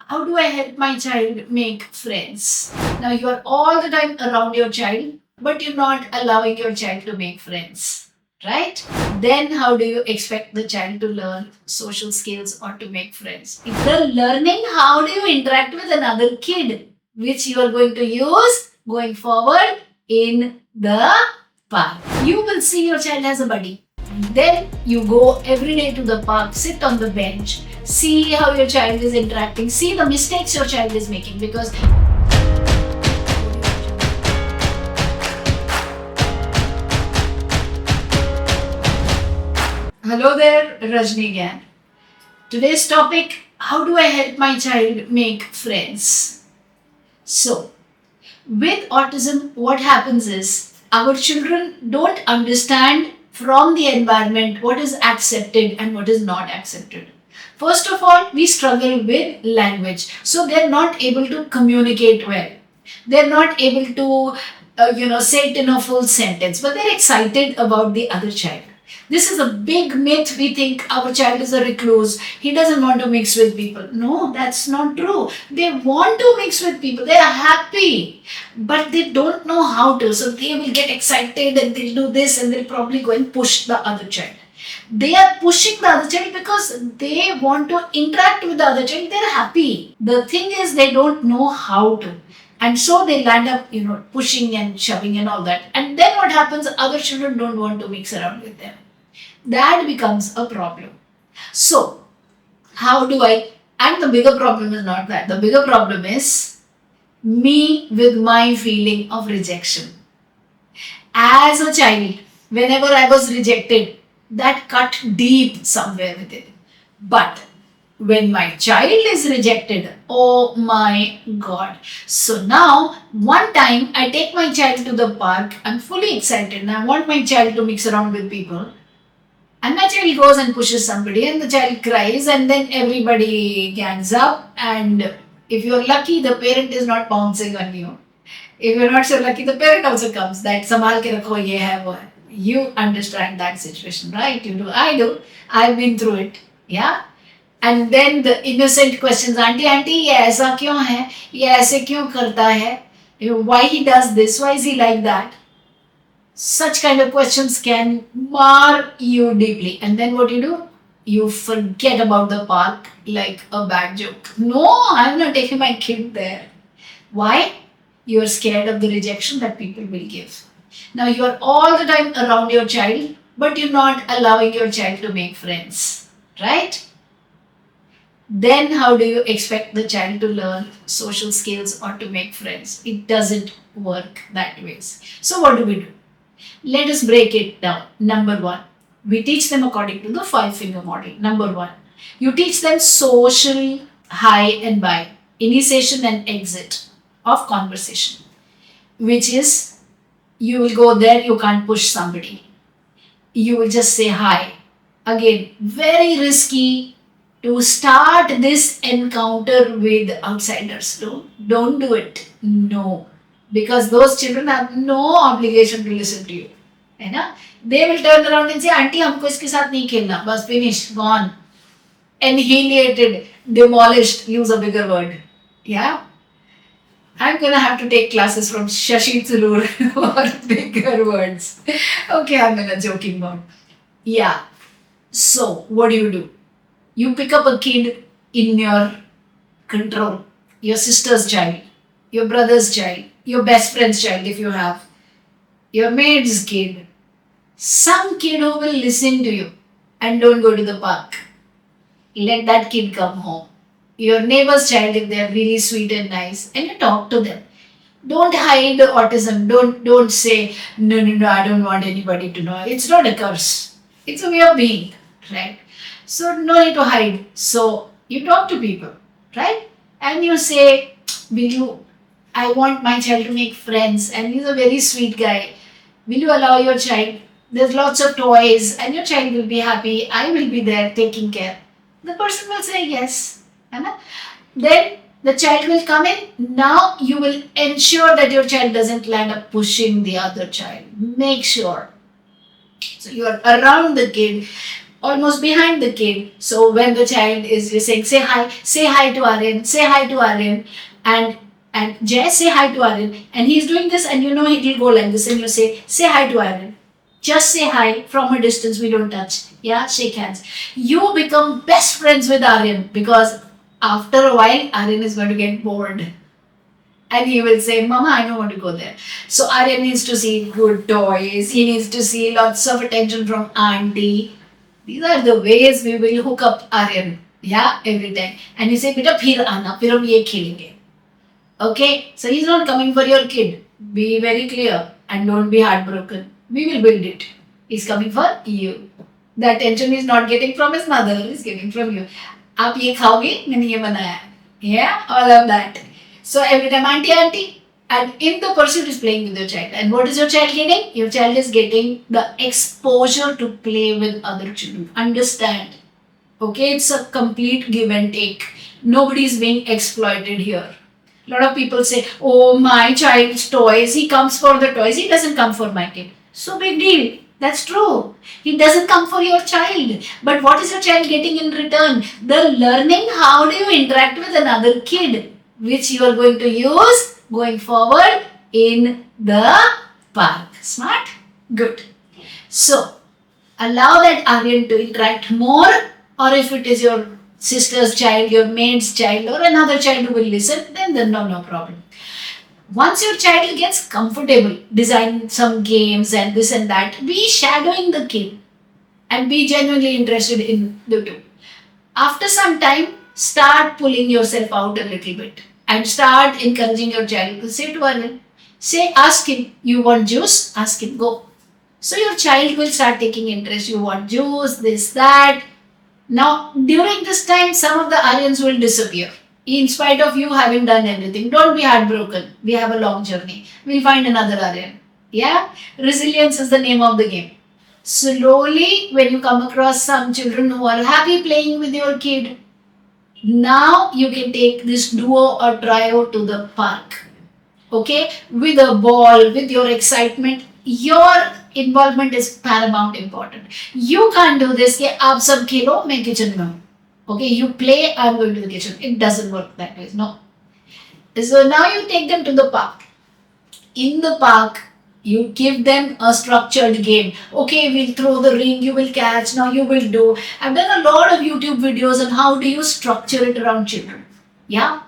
How do I help my child make friends? Now you are all the time around your child, but you're not allowing your child to make friends, right? Then how do you expect the child to learn social skills or to make friends? If they're learning, how do you interact with another kid, which you are going to use going forward in the park? You will see your child as a buddy. Then you go every day to the park, sit on the bench, see how your child is interacting, see the mistakes your child is making, because hello there, Rajni again. Today's topic: how do I help my child make friends? So, with autism, what happens is our children don't understand from the environment what is accepted and what is not accepted. First of all, we struggle with language, so they're not able to communicate well. They're not able to, say it in a full sentence, but they're excited about the other child. This is a big myth. We think our child is a recluse. He doesn't want to mix with people. No, that's not true. They want to mix with people. They are happy, but they don't know how to. So they will get excited and they'll do this and they'll probably go and push the other child. They are pushing the other child because they want to interact with the other child. They're happy. The thing is, they don't know how to. And so they land up, pushing and shoving and all that. And then what happens? Other children don't want to mix around with them. That becomes a problem. So, how do I? And the bigger problem is not that. The bigger problem is me with my feeling of rejection. As a child, whenever I was rejected, that cut deep somewhere within. But when my child is rejected, oh my god. So now, one time I take my child to the park, I'm fully excited and I want my child to mix around with people. And my child goes and pushes somebody and the child cries and then everybody gangs up, and if you're lucky, the parent is not bouncing on you. If you're not so lucky, the parent also comes. That संभाल के रखो ये है वो है. You understand that situation, right? You do. I do. I've been through it. Yeah. And then the innocent questions, auntie, ये ऐसा क्यों है? ये ऐसे क्यों करता है? Why he does this? Why is he like that? Such kind of questions can mar you deeply. And then what you do? You forget about the park like a bad joke. No, I'm not taking my kid there. Why? You're scared of the rejection that people will give. Now you're all the time around your child, but you're not allowing your child to make friends, right? Then how do you expect the child to learn social skills or to make friends? It doesn't work that way. So what do? Let us break it down. Number one, we teach them according to the 5-finger model. Number one, you teach them social hi and bye, initiation and exit of conversation, which is you will go there, you can't push somebody. You will just say hi. Again, very risky to start this encounter with outsiders. Don't do it. No. Because those children have no obligation to listen to you. है ना? They will turn around and say, aunty हमको इसके साथ नहीं खेलना. बस finish, gone. Annihilated, demolished, use a bigger word. Yeah? I'm gonna have to take classes from Shashi Tharoor for bigger words. Okay, I'm in a joking mode. Yeah. So, what do? You pick up a kid in your control. Your sister's child, your brother's child, your best friend's child if you have, your maid's kid, some kid who will listen to you, and don't go to the park. Let that kid come home. Your neighbor's child if they are really sweet and nice, and you talk to them. Don't hide autism. Don't say no. I don't want anybody to know. It's not a curse. It's a way of being, right? So no need to hide. So you talk to people, right? And you say, I want my child to make friends, and he's a very sweet guy. Will you allow your child? There's lots of toys, and your child will be happy. I will be there taking care. The person will say yes. Then the child will come in. Now you will ensure that your child doesn't land up pushing the other child. Make sure. So you are around the kid. almost behind the kid. So when the child is just saying, say hi to Aryan, say hi to Aryan, and Jay, say hi to Aryan, and he's doing this, and you know he'll go like this, and you say hi to Aryan. Just say hi from a distance, we don't touch. Yeah, shake hands. You become best friends with Aryan because after a while, Aryan is going to get bored. And he will say, Mama, I don't want to go there. So Aryan needs to see good toys. He needs to see lots of attention from auntie. These are the ways we will hook up Aryan. Yeah, every time. And you say, Beta, phir aana, phir hum ye khelenge. Okay? So he's not coming for your kid. Be very clear and don't be heartbroken. We will build it. He's coming for you. The attention he's not getting from his mother, he's getting from you. आप ये खाओगे मैंने ये बनाया. Yeah, all of that. So every time auntie, and in the pursuit is playing with your child. And what is your child getting? Your child is getting the exposure to play with other children. Understand? Okay, it's a complete give and take. Nobody is being exploited here. A lot of people say, oh, my child's toys, he comes for the toys, he doesn't come for my kid. So big deal. That's true. He doesn't come for your child. But what is your child getting in return? The learning how do you interact with another kid, which you are going to use going forward in the park. Smart? Good. So, allow that Aryan to interact more, or if it is your sister's child, your maid's child, or another child who will listen, then no problem. Once your child gets comfortable, design some games and this and that, be shadowing the kid and be genuinely interested in the two. After some time, start pulling yourself out a little bit and start encouraging your child to say to Aryan, ask him, you want juice? Ask him, go. So your child will start taking interest. You want juice, this, that. Now, during this time, some of the Aryans will disappear. In spite of you having done everything, don't be heartbroken. We have a long journey. We'll find another Aryan. Yeah? Resilience is the name of the game. Slowly, when you come across some children who are happy playing with your kid, now you can take this duo or trio to the park. Okay? With a ball, with your excitement, your involvement is paramount important. You can't do this, कि आप सब खेलो, मैं kitchen में हूँ. Okay, you play, I'm going to the kitchen. It doesn't work that way. No. So now you take them to the park. In the park, you give them a structured game. Okay, we'll throw the ring, you will catch, now you will do. I've done a lot of YouTube videos on how do you structure it around children. Yeah?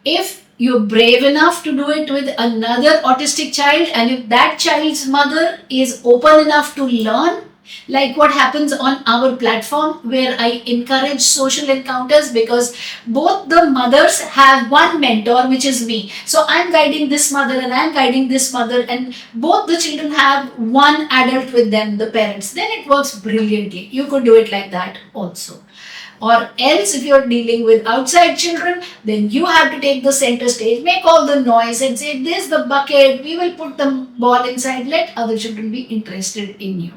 If you're brave enough to do it with another autistic child, and if that child's mother is open enough to learn, like what happens on our platform where I encourage social encounters, because both the mothers have one mentor, which is me. So I'm guiding this mother and I'm guiding this mother, and both the children have one adult with them, the parents. Then it works brilliantly. You could do it like that also. Or else, if you're dealing with outside children, then you have to take the center stage, make all the noise and say, this is the bucket, we will put the ball inside, let other children be interested in you.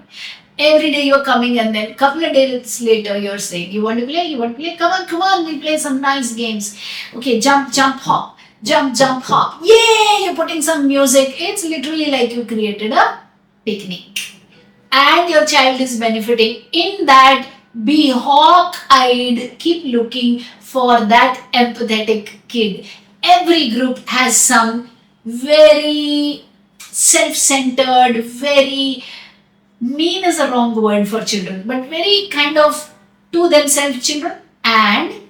Every day you're coming, and then a couple of days later you're saying, you want to play, come on, we'll play some nice games. Okay, jump, hop, jump, hop. Yay, you're putting some music. It's literally like you created a picnic. And your child is benefiting in that. Be hawk-eyed, keep looking for that empathetic kid. Every group has some very self-centered, very mean is a wrong word for children, but very kind of to themselves children. And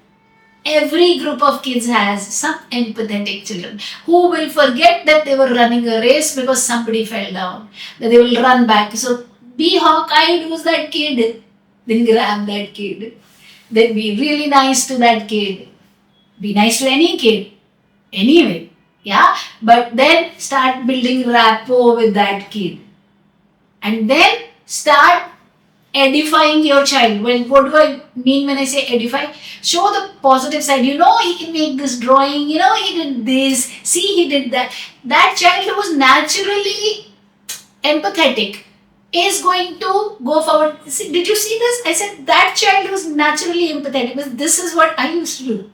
every group of kids has some empathetic children who will forget that they were running a race because somebody fell down, that they will run back. So be hawk-eyed, who's that kid? Then grab that kid. Then be really nice to that kid. Be nice to any kid. Anyway. Yeah. But then start building rapport with that kid. And then start edifying your child. What do I mean when I say edify? Show the positive side. You know, he can make this drawing. You know, he did this. See, he did that. That child who was naturally empathetic is going to go forward. See, did you see this? I said that child was naturally empathetic, because this is what I used to do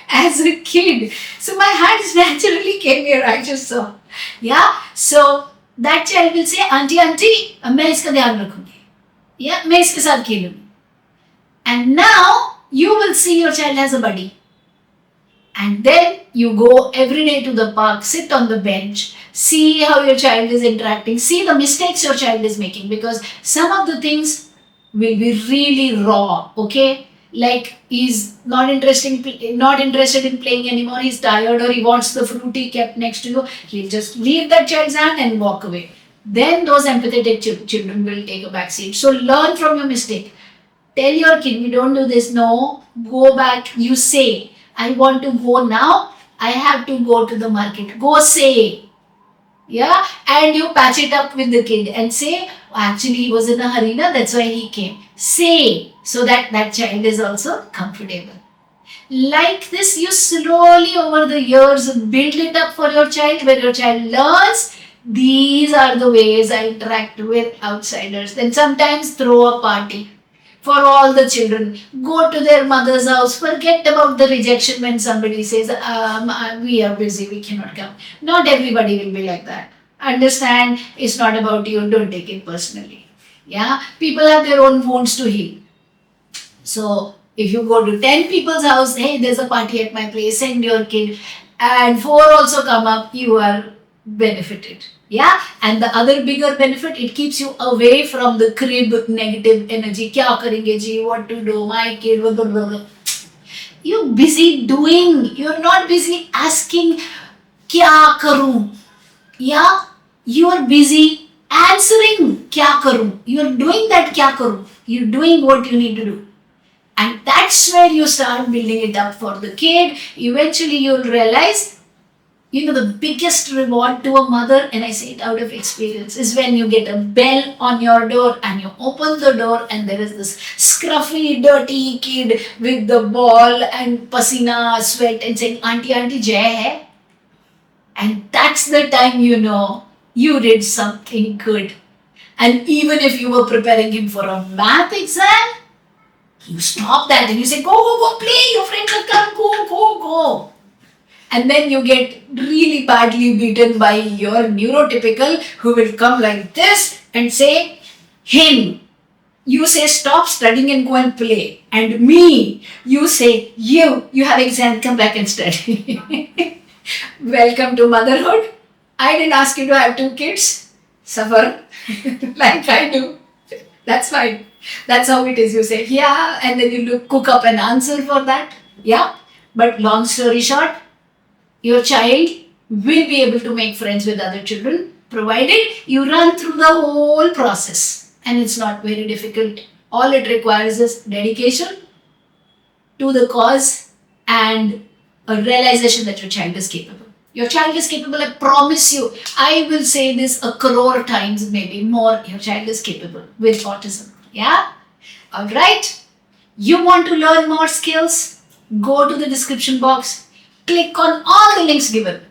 as a kid. So my hands naturally came here, I just saw. Yeah. So that child will say, auntie, मैं इसका ध्यान रखूंगी. Yeah, मैं इसके साथ खेलूंगी. And now you will see your child as a buddy. And then you go every day to the park, sit on the bench, see how your child is interacting, see the mistakes your child is making, because some of the things will be really raw, okay? Like he's not interested in playing anymore, he's tired, or he wants the fruit he kept next to you, he'll just leave that child's hand and walk away. Then those empathetic children will take a back seat. So learn from your mistake. Tell your kid, you don't do this, no, go back, you say, I want to go now, I have to go to the market. Go say. Yeah, and you patch it up with the kid and say, actually he was in a hurry, na, that's why he came. Say, so that that child is also comfortable. Like this, you slowly over the years build it up for your child, where your child learns these are the ways I interact with outsiders. Then sometimes throw a party for all the children. Go to their mother's house. Forget about the rejection when somebody says, we are busy, we cannot come. Not everybody will be like that. Understand, it's not about you, don't take it personally. Yeah, people have their own wounds to heal. So if you go to 10 people's house, hey, there's a party at my place, send your kid, and 4 also come up, you are benefited. Yeah, and the other bigger benefit, it keeps you away from the crib negative energy. Kya karenge ji, what to do, my kid, blah, blah, blah. You're busy doing, you're not busy asking, kya karu. Yeah, you are busy answering, kya karu. You're doing that, kya karu. You're doing what you need to do. And that's where you start building it up for the kid. Eventually you'll realize, the biggest reward to a mother, and I say it out of experience, is when you get a bell on your door and you open the door and there is this scruffy, dirty kid with the ball and pasina, sweat, and saying, Auntie, Auntie, Jai hai. And that's the time you know you did something good. And even if you were preparing him for a math exam, you stop that and you say, go, play, your friends will come, go. And then you get really badly beaten by your neurotypical, who will come like this and say, him, you say stop studying and go and play. And me, you say, you have exam, come back and study. Welcome to motherhood. I didn't ask you to have 2 kids. Suffer like I do. That's fine. That's how it is. You say, yeah, and then you cook up an answer for that. Yeah. But long story short, your child will be able to make friends with other children, provided you run through the whole process. And it's not very difficult. All it requires is dedication to the cause and a realization that your child is capable. Your child is capable, I promise you. I will say this 1 crore times, maybe more. Your child is capable with autism. Yeah? Alright? You want to learn more skills? Go to the description box. Click on all the links given.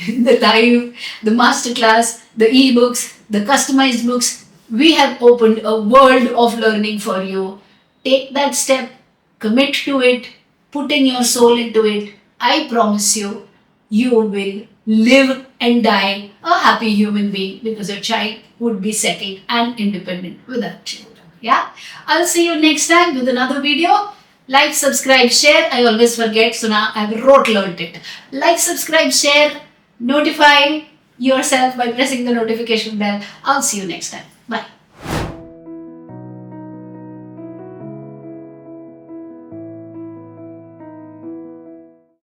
The live, the masterclass, the ebooks, the customized books. We have opened a world of learning for you. Take that step, commit to it, put in your soul into it. I promise you, you will live and die a happy human being, because your child would be settled and independent without children. Yeah? I'll see you next time with another video. Like, subscribe, share. I always forget, so now I've learned it. Like, subscribe, share, notify yourself by pressing the notification bell. I'll see you next time. Bye.